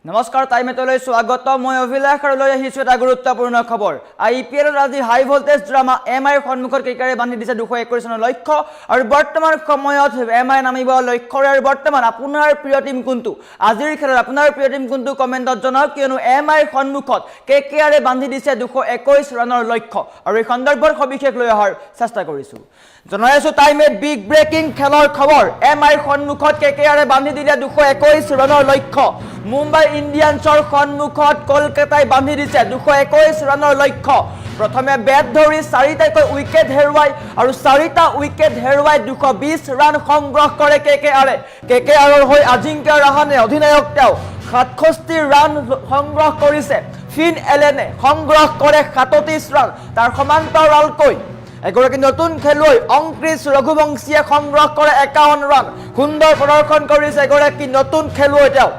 নমস্কাৰ টাইমেটলৈ স্বাগত মই অভিলাষ আৰু লৈ আহিছো এটা গুৰুত্বপূৰ্ণ খবৰ আইপিএলৰ আজি হাই ভোল্টেজ ড্ৰামা এমআইৰ সন্মুখত কেকাৰে বান্ধি দিছে 221 চনৰ লক্ষ্য আৰু বৰ্তমান সময়ত এমআই নামিব লক্ষ্যৰে আৰু বৰ্তমান আপোনাৰ প্ৰিয় টিম কোনটো আজিৰ খেলত আপোনাৰ প্ৰিয় টিম কোনটো কমেন্টত জনাওক কিয়নো এমআইৰ সন্মুখত কেকাৰে বান্ধি দিছে 221 ৰানৰ লক্ষ্য আৰু এই সন্দৰ্ভৰ সবিশেষ লৈ অহাৰ চেষ্টা কৰিছো জনাই আছো টাইমে বিগ ব্ৰেকিং খেলৰ খবৰ এমআইৰ সন্মুখত কেকাৰে বান্ধি দিলে 221 ৰানৰ লক্ষ্য মুম্বাই ইণ্ডিয়ানছৰ সন্মুখত কলকাতাই বান্ধি দিছে 221 ৰানৰ লক্ষ্য প্ৰথমে বেট ধৰি 4টাকৈ উইকেট হেৰুৱাই আৰু 4টা উইকেট হেৰুৱাই 220 ৰান সংগ্ৰহ কৰে কেকেআৰৰ হৈ আজিংক্য ৰাহানে অধিনায়ক তেওঁ 67 ৰান সংগ্ৰহ কৰিছে ফিন এলেনে সংগ্ৰহ কৰে 37 ৰান তাৰ সমান্তৰালকৈ এগৰাকী নতুন খেলুৱৈ অংকৃশ ৰঘুবংশীয়ে সংগ্ৰহ কৰে 51 ৰান সুন্দৰ প্ৰদৰ্শন কৰিছে এগৰাকী নতুন খেলুৱৈ তেওঁ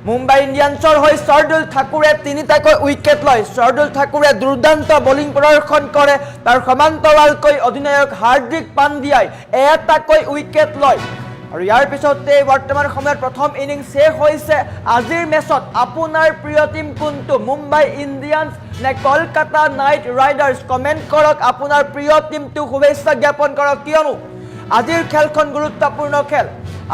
মুম্বাই ইণ্ডিয়ানছৰ হৈ শাৰ্দুল ঠাকুৰে 3টাকৈ উইকেট লয় শাৰ্দুল ঠাকুৰে দুৰ্দান্ত বোলিং প্ৰদৰ্শন কৰে তাৰ সমান্তৰালকৈ অধিনায়ক হাৰ্দিক পাণ্ডিয়াই 1টাকৈ উইকেট লয় আৰু ইয়াৰ পিছতে বৰ্তমান সময়ত প্ৰথম ইনিংছ শেষ হৈছে আজিৰ মেচত আপোনাৰ প্ৰিয় টিম কোনটো মুম্বাই ইণ্ডিয়ানছ নে কলকাতা নাইট ৰাইডাৰ্ছ কমেন্ট কৰক আপোনাৰ প্ৰিয় টিমটো শুভেচ্ছা জ্ঞাপন কৰক কিয়নো আজিৰ খেলখন গুৰুত্বপূৰ্ণ খেল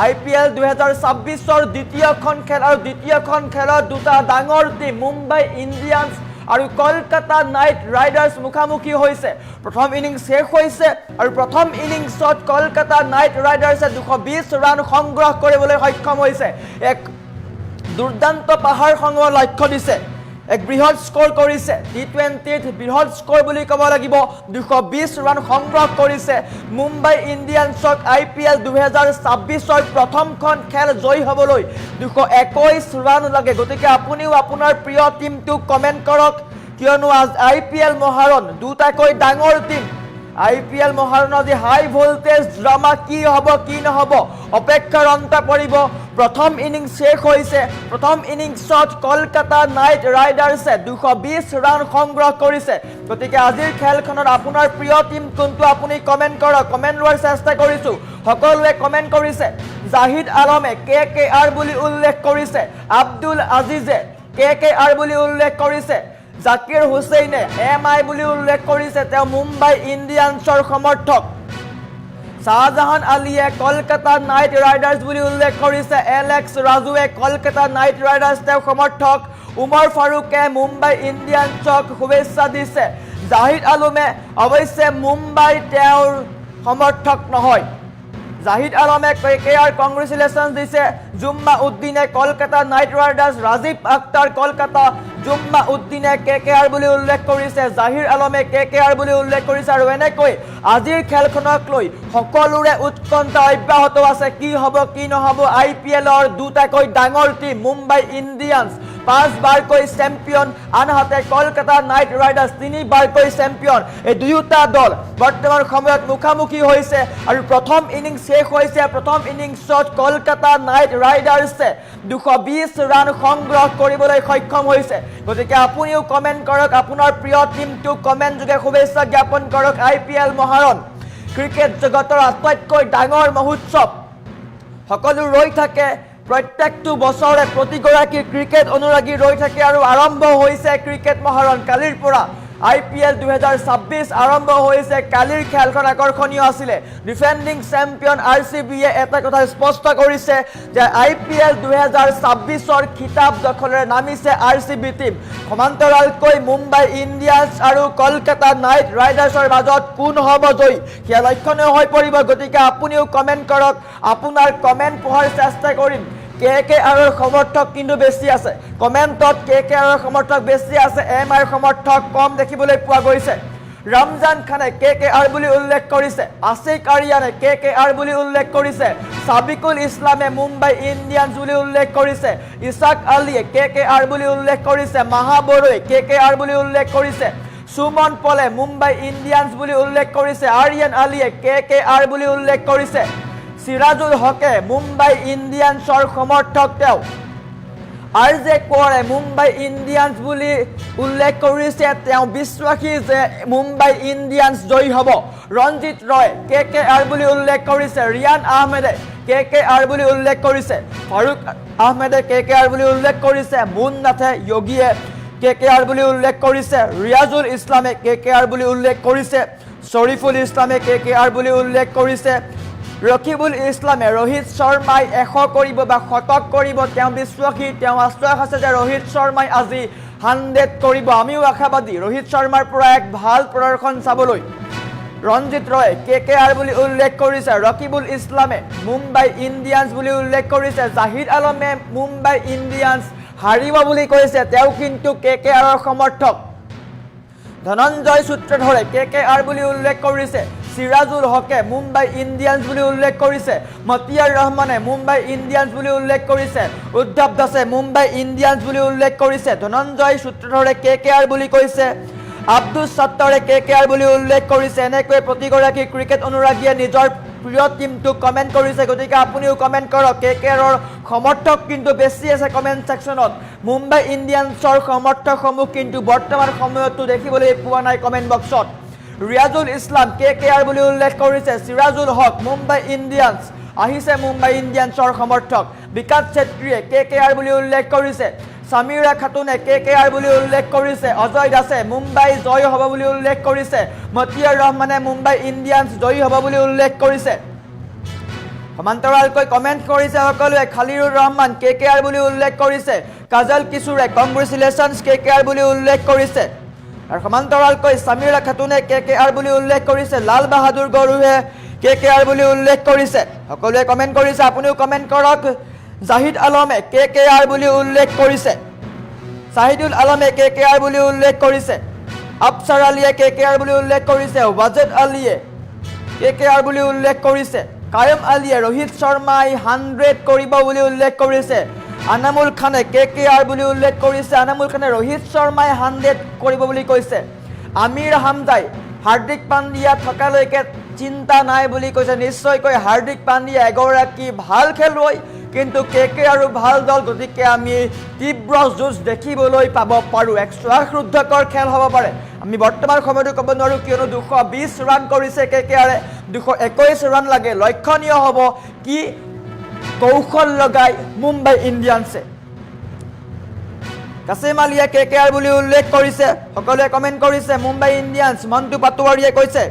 আইপিএল 2026ৰ দ্বিতীয়খন খেল আৰু দ্বিতীয়খন খেলত দুটা ডাঙৰ টিম মুম্বাই ইণ্ডিয়ানছ আৰু কলকাতা নাইট ৰাইডাৰ্ছ মুখামুখি হৈছে প্ৰথম ইনিংছ শেষ হৈছে আৰু প্ৰথম ইনিংছত কলকাতা নাইট ৰাইডাৰ্ছে 220 ৰান সংগ্ৰহ কৰিবলৈ সক্ষম হৈছে এক দুৰ্দান্ত পাহাৰ সংগ্ৰহ লক্ষ্য দিছে এক বৃহৎ স্কোৰ কৰিছে টি20ত বৃহৎ স্কোৰ বুলি ক'ব লাগিব 220 ৰান সংগ্ৰহ কৰিছে মুম্বাই ইণ্ডিয়ানছক আইপিএল 2026ৰ প্ৰথমখন খেল জয় হ'বলৈ 221 ৰান লাগে গতিকে আপুনিও আপোনাৰ প্ৰিয় টিমটো কমেন্ট কৰক কিয়নো আইপিএল মহাৰণ দুটাকৈ ডাঙৰ টিম আইপিএল মহাৰণৰ যি হাই ভোল্টেজ ড্ৰামা কি হ'ব কি নহ'ব অপেক্ষাৰ অন্ত পৰিব প্ৰথম ইনিংছ শেষ হৈছে প্ৰথম ইনিংছত কলকাতা নাইট ৰাইডাৰ্ছে 220 ৰান সংগ্ৰহ কৰিছে গতিকে আজিৰ খেলখনত আপোনাৰ প্ৰিয় টিম কোনটো আপুনি কমেন্ট কৰক কমেন্ট লোৱাৰ চেষ্টা কৰিছো সকলোৱে কমেন্ট কৰিছে জাহিদ আলমে কেকেআৰ বুলি উল্লেখ কৰিছে আব্দুল আজিজে কেকেআৰ বুলি উল্লেখ কৰিছে জাকিৰ হুছেইনে এমআই বুলি উল্লেখ কৰিছে তেওঁ মুম্বাই ইণ্ডিয়ানছৰ সমৰ্থক শাহজাহান আলীয়ে কলকাতা নাইট ৰাইডাৰ্ছ বুলি উল্লেখ কৰিছে এলেক্স ৰাজুৱে কলকাতা নাইট ৰাইডাৰ্ছ তেওঁ সমৰ্থক উমৰ ফাৰুকে মুম্বাই ইণ্ডিয়ানছক শুভেচ্ছা দিছে জাহিদ আলমে অৱশ্যে মুম্বাই তেওঁৰ সমৰ্থক নহয় জাহিদ আলমে কেকেআৰ কংগ্ৰেচুলেশ্যন দিছে জুম্মা উদ্দিনে কলকাতা নাইট ৰাইডাৰ্ছ ৰাজীৱ আখতাৰ কলকাতা জুম্মা উদ্দিনে কেকেআৰ বুলি উল্লেখ কৰিছে জাহিৰ আলমে কেকেআৰ বুলি উল্লেখ কৰিছে আৰু এনেকৈ আজিৰ খেলখনক লৈ সকলোৰে উৎকণ্ঠা অব্যাহত আছে কি হ'ব কি নহ'ব আইপিএলৰ দুটাকৈ ডাঙৰ টিম মুম্বাই ইণ্ডিয়ানছ 5 বাৰকৈ চেম্পিয়ন আনহাতে কলকাতা নাইট ৰাইডাৰ্ছ 3 বাৰকৈ চেম্পিয়ন এই দুয়োটা দল বৰ্তমান সময়ত মুখামুখি হৈছে আৰু প্ৰথম ইনিংছ শেষ হৈছে প্ৰথম ইনিংছত কলকাতা নাইট ৰাইডাৰ্ছে 220 ৰান সংগ্ৰহ কৰিবলৈ সক্ষম হৈছে গতিকে আপুনিও কমেন্ট কৰক আপোনাৰ প্ৰিয় টিমটো কমেন্ট যোগে শুভেচ্ছা জ্ঞাপন কৰক আইপিএল মহাৰণ ক্ৰিকেট জগতৰ আটাইতকৈ ডাঙৰ মহোৎসৱ সকলো ৰৈ থাকে প্ৰত্যেকটো বছৰে প্ৰতিগৰাকী ক্ৰিকেট অনুৰাগী ৰৈ থাকে আৰু আৰম্ভ হৈছে ক্ৰিকেট মহাৰণ কালিৰ পৰা আইপিএল 2026 আৰম্ভ হৈছে কালিৰ খেলখন আকৰ্ষণীয় আছিল ডিফেন্ডিং চেম্পিয়ন আৰচিবিয়ে এটা কথা স্পষ্ট কৰিছে যে আইপিএল 2026ৰ খিতাপ দখলেৰে নামিছে আৰচিবি টিম সমান্তৰালকৈ মুম্বাই ইণ্ডিয়ানছ আৰু কলকাতা নাইট ৰাইডাৰ্ছৰ মাজত কোন হ'ব জয়ী সেয়া লক্ষণীয় হৈ পৰিব গতিকে আপুনিও কমেন্ট কৰক আপোনাৰ কমেন্ট পঢ়াৰ চেষ্টা কৰিম কেকেআৰৰ সমৰ্থক কিন্তু বেছি আছে কমেন্টত কেকেআৰৰ সমৰ্থক বেছি আছে এমআইৰ সমৰ্থক কম দেখিবলৈ পোৱা গৈছে ৰমজান খানে কেকেআৰ বুলি উল্লেখ কৰিছে আছিক আৰিয়ানে কেকেআৰ বুলি উল্লেখ কৰিছে সাবিকুল ইছলামে মুম্বাই ইণ্ডিয়ানছ বুলি উল্লেখ কৰিছে ইছাক আলীয়ে কেকেআৰ বুলি উল্লেখ কৰিছে মাহাবৰুৱে কেকেআৰ বুলি উল্লেখ কৰিছে সুমন পলে মুম্বাই ইণ্ডিয়ানছ বুলি উল্লেখ কৰিছে আৰিয়ান আলীয়ে কেকেআৰ বুলি উল্লেখ কৰিছে সিৰাজুল হকে মুম্বাই ইণ্ডিয়ানছৰ সমৰ্থক তেওঁ আৰজে কোৰে মুম্বাই ইণ্ডিয়ানছ বুলি উল্লেখ কৰিছে তেওঁ বিশ্বাসী যে মুম্বাই ইণ্ডিয়ানছ জয়ী হ'ব ৰঞ্জিত ৰয় কেকেআৰ বুলি উল্লেখ কৰিছে ৰিয়ান আহমেদে কেকেআৰ বুলি উল্লেখ কৰিছে ফাৰুক আহমেদে KKR বুলি উল্লেখ কৰিছে মুননাথে যোগীয়ে KKR বুলি উল্লেখ কৰিছে ৰিয়াজুল ইছলামে KKR বুলি উল্লেখ কৰিছে শৰীফুল ইছলামে KKR বুলি উল্লেখ কৰিছে ৰকিবুল ইছলামে ৰোহিত শৰ্মাই 100 কৰিব বা শতক কৰিব তেওঁ বিশ্বাসী তেওঁ আশ্বাস আছে যে ৰোহিত শৰ্মাই আজি 100 কৰিব আমিও আশাবাদী ৰোহিত শৰ্মাৰ পৰা এক ভাল প্ৰদৰ্শন চাবলৈ ৰঞ্জিত ৰয় KKR বুলি উল্লেখ কৰিছে ৰকিবুল ইছলামে মুম্বাই ইণ্ডিয়ান্স বুলি উল্লেখ কৰিছে জাহিদ আলমে মুম্বাই ইণ্ডিয়ান্স হাৰিব বুলি কৈছে তেওঁ কিন্তু KKRৰ সমৰ্থক ধনঞ্জয় সূত্ৰধৰে KKR বুলি উল্লেখ কৰিছে সিৰাজুল হকে মুম্বাই ইণ্ডিয়ান্স বুলি উল্লেখ কৰিছে মতিয়াৰ ৰহমানে মুম্বাই ইণ্ডিয়ান্স বুলি উল্লেখ কৰিছে উদ্ধৱ দাসে মুম্বাই ইণ্ডিয়ান্স বুলি উল্লেখ কৰিছে ধনঞ্জয় সূত্ৰধৰে KKR বুলি কৈছে আব্দুল সত্তৰে KKR বুলি উল্লেখ কৰিছে এনেকৈ প্ৰতিগৰাকী ক্ৰিকেট অনুৰাগীয়ে নিজৰ প্ৰিয় টিমটো কমেন্ট কৰিছে গতিকে আপুনিও কমেন্ট কৰক KKRৰ সমৰ্থক কিন্তু বেছি আছে কমেন্ট সেকশনত মুম্বাই ইণ্ডিয়ান্সৰ সমৰ্থকসমূহ কিন্তু বৰ্তমান সময়তো দেখিবলৈ পোৱা নাই কমেন্ট বক্সত ৰিয়াজুল ইছলাম KKR বুলি উল্লেখ কৰিছে সিৰাজুল হক মুম্বাই ইণ্ডিয়ান্স আহিছে মুম্বাই ইণ্ডিয়ান্সৰ সমৰ্থক বিকাশ চেত্ৰীয়ে KKR বুলি উল্লেখ কৰিছে সামিৰা খাতুনে KKR বুলি উল্লেখ কৰিছে অজয় দাসে মুম্বাই জয় হ'ব বুলি উল্লেখ কৰিছে মতিয়াৰ ৰহমানে মুম্বাই ইণ্ডিয়ান্স জয় হ'ব বুলি উল্লেখ কৰিছে সমান্তৰালকৈ কমেন্ট কৰিছে সকলোৱে খালিৰুৰ ৰহমান KKR বুলি উল্লেখ কৰিছে কাজল কিশোৰে কংগ্ৰেচুলেশ্যনছ KKR বুলি উল্লেখ কৰিছে আৰু সমান্তৰালকৈ সামিৰা খাতুনে KKR বুলি উল্লেখ কৰিছে লাল বাহাদুৰ গৰুৱে KKR বুলি উল্লেখ কৰিছে সকলোৱে কমেন্ট কৰিছে আপুনিও কমেন্ট কৰক জাহিদ আলমে KKR বুলি উল্লেখ কৰিছে সাহিদুল আলমে KKR বুলি উল্লেখ কৰিছে আফসাৰ আলীয়ে KKR বুলি উল্লেখ কৰিছে ওয়াজেদ আলীয়ে KKR বুলি উল্লেখ কৰিছে কায়ম আলীয়ে ৰোহিত শৰ্মাই 100 কৰিব বুলি উল্লেখ কৰিছে আনামুল খানে KKR বুলি উল্লেখ কৰিছে আনামুল খানে ৰোহিত শৰ্মাই 100 কৰিব বুলি কৈছে আমিৰ হামজাই হাৰ্দিক পাণ্ডিয়া থকালৈকে চিন্তা নাই বুলি কৈছে নিশ্চয়কৈ হাৰ্দিক পাণ্ডিয়া এগৰাকী ভাল খেলুৱৈ কিন্তু KKR ভাল দল গতিকে আমি তীব্ৰ যুঁজ দেখিবলৈ পাব পাৰো এক শ্বাসৰুদ্ধকৰ খেল হ'ব পাৰে আমি বৰ্তমান সময়তো ক'ব নোৱাৰো কিয়নো 220 ৰান কৰিছে KKR 221 ৰান লাগে লক্ষণীয় হ'ব কি কৌশল লগাই মুম্বাই ইণ্ডিয়ান্সে কাসিম আলীয়ে KKR বুলি উল্লেখ কৰিছে সকলোৱে কমেন্ট কৰিছে মুম্বাই ইণ্ডিয়ান্স মন্টু পাটোৱাৰীয়ে কৈছে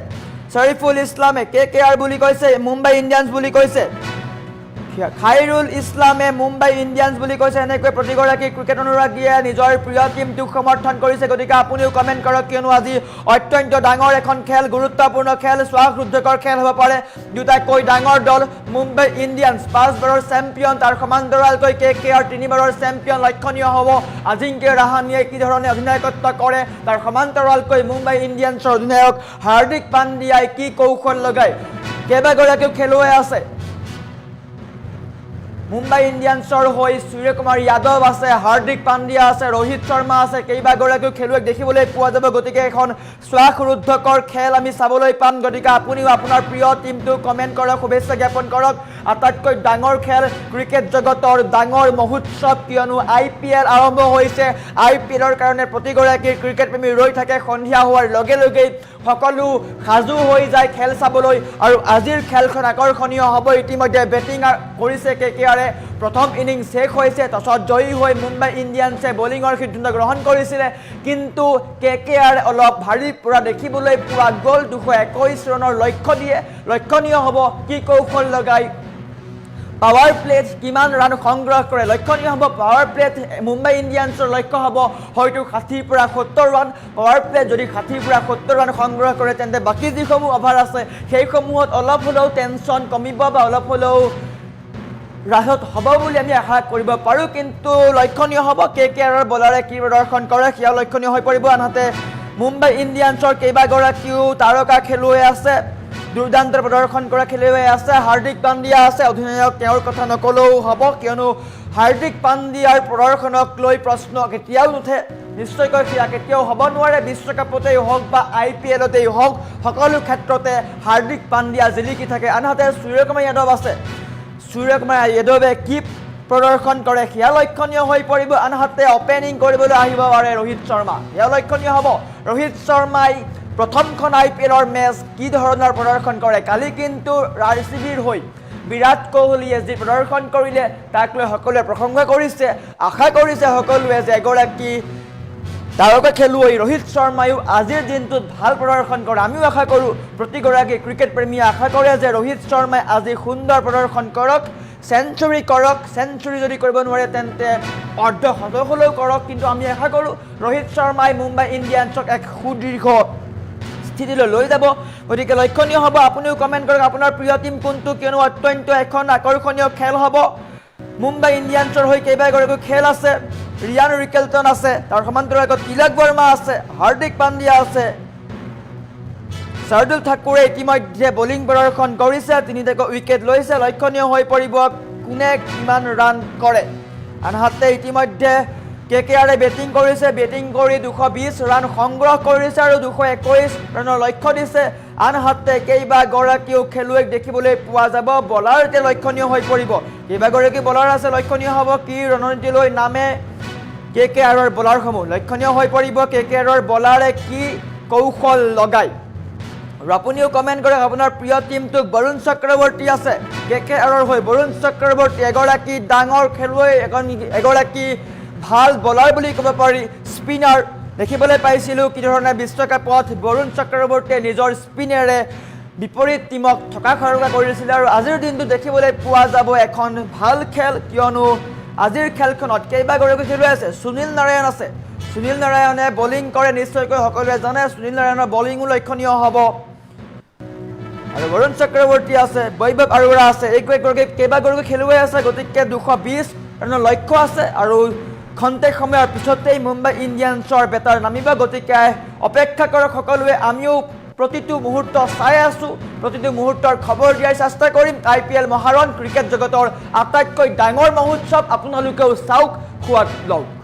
শৰীফুল ইছলামে KKR বুলি কৈছে মুম্বাই ইণ্ডিয়ান্স বুলি কৈছে খাইৰুল ইছলামে মুম্বাই ইণ্ডিয়ান্স বুলি কৈছে এনেকৈ প্ৰতিগৰাকী ক্ৰিকেট অনুৰাগীয়ে নিজৰ প্ৰিয় টিমটোক সমৰ্থন কৰিছে গতিকে আপুনিও কমেন্ট কৰক কিয়নো আজি অত্যন্ত ডাঙৰ এখন খেল গুৰুত্বপূৰ্ণ খেল শ্বাসৰুদ্ধকৰ খেল হ'ব পাৰে দুটাকৈ ডাঙৰ দল মুম্বাই ইণ্ডিয়ান্স 5 বাৰৰ চেম্পিয়ন তাৰ সমান্তৰালকৈ KKR 3 বাৰৰ চেম্পিয়ন লক্ষণীয় হ'ব আজিংক্য ৰাহানিয়ে কি ধৰণে অধিনায়কত্ব কৰে তাৰ সমান্তৰালকৈ মুম্বাই ইণ্ডিয়ান্সৰ অধিনায়ক হাৰ্দিক পাণ্ডিয়াই কি কৌশল লগায় কেইবাগৰাকীও খেলুৱৈ আছে মুম্বাই ইণ্ডিয়ান্সৰ হৈ সূৰ্যকুমাৰ যাদৱ আছে হাৰ্দিক পাণ্ডিয়া আছে ৰোহিত শৰ্মা আছে কেইবাগৰাকীও খেলুৱৈক দেখিবলৈ পোৱা যাব গতিকে এখন শ্বাসৰুদ্ধকৰ খেল আমি চাবলৈ পাম গতিকে আপুনিও আপোনাৰ প্ৰিয় টিমটো কমেন্ট কৰক শুভেচ্ছা জ্ঞাপন কৰক আটাইতকৈ ডাঙৰ খেল ক্ৰিকেট জগতৰ ডাঙৰ মহোৎসৱ কিয়নো IPL আৰম্ভ হৈছে IPLৰ কাৰণে প্ৰতিগৰাকী ক্ৰিকেট প্ৰেমী ৰৈ থাকে সন্ধিয়া হোৱাৰ লগে লগে সকলো সাজু হৈ যায় খেল চাবলৈ আৰু আজিৰ খেলখন আকৰ্ষণীয় হ'ব ইতিমধ্যে বেটিং কৰিছে KKR প্ৰথম ইনিংছ শেষ হৈছে তছত জয়ী হৈ মুম্বাই ইণ্ডিয়ান্সে বলিঙৰ সিদ্ধান্ত গ্ৰহণ কৰিছিলে কিন্তু KKR অলপ ভাৰী পৰা দেখিবলৈ পোৱা গ'ল 221 ৰানৰ লক্ষ্য দিয়ে লক্ষণীয় হ'ব কি কৌশল লগাই পাৱাৰ প্লেত কিমান ৰান সংগ্ৰহ কৰে লক্ষণীয় হ'ব পাৱাৰ প্লেত মুম্বাই ইণ্ডিয়ান্সৰ লক্ষ্য হ'ব হয়তো 60 পৰা 70 ৰান পাৱাৰ প্লেত যদি 60 পৰা 70 ৰান সংগ্ৰহ কৰে তেন্তে বাকি যিসমূহ অভাৰ আছে সেইসমূহত অলপ হ'লেও টেনচন কমিব বা অলপ হ'লেও ৰাহত হ'ব বুলি আমি আশা কৰিব পাৰো কিন্তু লক্ষণীয় হ'ব KKRৰ বলাৰে কি প্ৰদৰ্শন কৰে সেয়া লক্ষণীয় হৈ পৰিব আনহাতে মুম্বাই ইণ্ডিয়ান্সৰ কেইবাগৰাকীও তাৰকা খেলুৱৈ আছে দুৰ্দান্ত প্ৰদৰ্শন কৰা খেলুৱৈ আছে হাৰ্দিক পাণ্ডিয়া আছে অধিনায়ক তেওঁৰ কথা নকলেও হ'ব কিয়নো হাৰ্দিক পাণ্ডিয়াৰ প্ৰদৰ্শনক লৈ প্ৰশ্ন কেতিয়াও নুঠে নিশ্চয়কৈ সেয়া কেতিয়াও হ'ব নোৱাৰে বিশ্বকাপতেই হওক বা IPLতেই হওক সকলো ক্ষেত্ৰতে হাৰ্দিক পাণ্ডিয়া জিলিকি থাকে আনহাতে সূৰ্যকুমাৰ যাদৱ আছে সূৰ্যকুমাৰ যাদৱে কি প্ৰদৰ্শন কৰে সেয়া লক্ষণীয় হৈ পৰিব আনহাতে অপেনিং কৰিবলৈ আহিব পাৰে ৰোহিত শৰ্মা সেয়া লক্ষণীয় হ'ব ৰোহিত শৰ্মাই প্ৰথমখন IPLৰ মেচ কি ধৰণৰ প্ৰদৰ্শন কৰে কালি কিন্তু RCBৰ হৈ বিৰাট কোহলীয়ে যি প্ৰদৰ্শন কৰিলে তাক লৈ সকলোৱে প্ৰশংসা কৰিছে আশা কৰিছে সকলোৱে যে এগৰাকী তাৰকা খেলুৱৈ ৰোহিত শৰ্মায়ো আজিৰ দিনটোত ভাল প্ৰদৰ্শন কৰে আমিও আশা কৰোঁ প্ৰতিগৰাকী ক্ৰিকেট প্ৰেমীয়ে আশা কৰে যে ৰোহিত শৰ্মাই আজি সুন্দৰ প্ৰদৰ্শন কৰক সেঞ্চুৰী কৰক সেঞ্চুৰী যদি কৰিব নোৱাৰে তেন্তে অৰ্ধ শতক হ'লেও কৰক কিন্তু আমি আশা কৰোঁ ৰোহিত শৰ্মাই মুম্বাই ইণ্ডিয়ানছক এক সুদীৰ্ঘ স্থিতিলৈ লৈ যাব গতিকে লক্ষণীয় হ'ব আপুনিও কমেণ্ট কৰক আপোনাৰ প্ৰিয় টীম কোনটো কিয়নো অত্যন্ত এখন আকৰ্ষণীয় খেল হ'ব মুম্বাই ইণ্ডিয়ানছৰ হৈ কেইবাগৰাকীও খেল আছে ৰিয়ান ৰিকেলটন আছে তাৰ সমান্তৰালত তিলক বৰ্মা আছে হাৰ্দিক পাণ্ডিয়া আছে শাৰ্দুল ঠাকুৰে ইতিমধ্যে বলিং প্ৰদৰ্শন কৰিছে তিনিটাকৈ উইকেট লৈছে লক্ষণীয় হৈ পৰিব কোনে কিমান ৰান কৰে আনহাতে ইতিমধ্যে KKR বেটিং কৰিছে বেটিং কৰি 220 ৰান সংগ্ৰহ কৰিছে আৰু 221 ৰানৰ লক্ষ্য দিছে আনহাতে কেইবাগৰাকীও খেলুৱৈক দেখিবলৈ পোৱা যাব বলাৰ এতিয়া লক্ষণীয় হৈ পৰিব কেইবাগৰাকী বলাৰ আছে লক্ষণীয় হ'ব কি ৰণনীতিলৈ নামে KKRৰ বলাৰসমূহ লক্ষণীয় হৈ পৰিব KKRৰ বলাৰে কি কৌশল লগায় আৰু আপুনিও কমেণ্ট কৰক আপোনাৰ প্ৰিয় টীমটোক বৰুণ চক্ৰৱৰ্তী আছে KKRৰ হৈ বৰুণ চক্ৰৱৰ্তী এগৰাকী ডাঙৰ খেলুৱৈ এগৰাকী ভাল বলাৰ বুলি ক'ব পাৰি স্পিনাৰ দেখিবলৈ পাইছিলোঁ কি ধৰণে বিশ্বকাপত বৰুণ চক্ৰৱৰ্তীয়ে নিজৰ স্পিনেৰে বিপৰীত টীমক থকা খৰকা কৰিছিলে আৰু আজিৰ দিনটো দেখিবলৈ পোৱা যাব এখন ভাল খেল কিয়নো আজিৰ খেলখনত কেইবাগৰাকী খেলুৱৈ আছে সুনীল নাৰায়ণ আছে সুনীল নাৰায়ণে বলিং কৰে নিশ্চয়কৈ সকলোৱে জানে সুনীল নাৰায়ণৰ বলিঙো লক্ষণীয় হ'ব আৰু বৰুণ চক্ৰৱৰ্তী আছে বৈভৱ আৰোৰা আছে কেইবাগৰাকী খেলুৱৈ আছে গতিকে 220 ৰানৰ লক্ষ্য আছে আৰু খন্তেক সময়ৰ পিছতেই মুম্বাই ইণ্ডিয়ানছৰ বেটাৰ নামিব গতিকে অপেক্ষা কৰক সকলোৱে আমিও প্ৰতিটো মুহূৰ্ত চাই আছোঁ প্ৰতিটো মুহূৰ্তৰ খবৰ দিয়াৰ চেষ্টা কৰিম IPL মহাৰণ ক্ৰিকেট জগতৰ আটাইতকৈ ডাঙৰ মহোৎসৱ আপোনালোকেও চাওক সোৱাদ লওক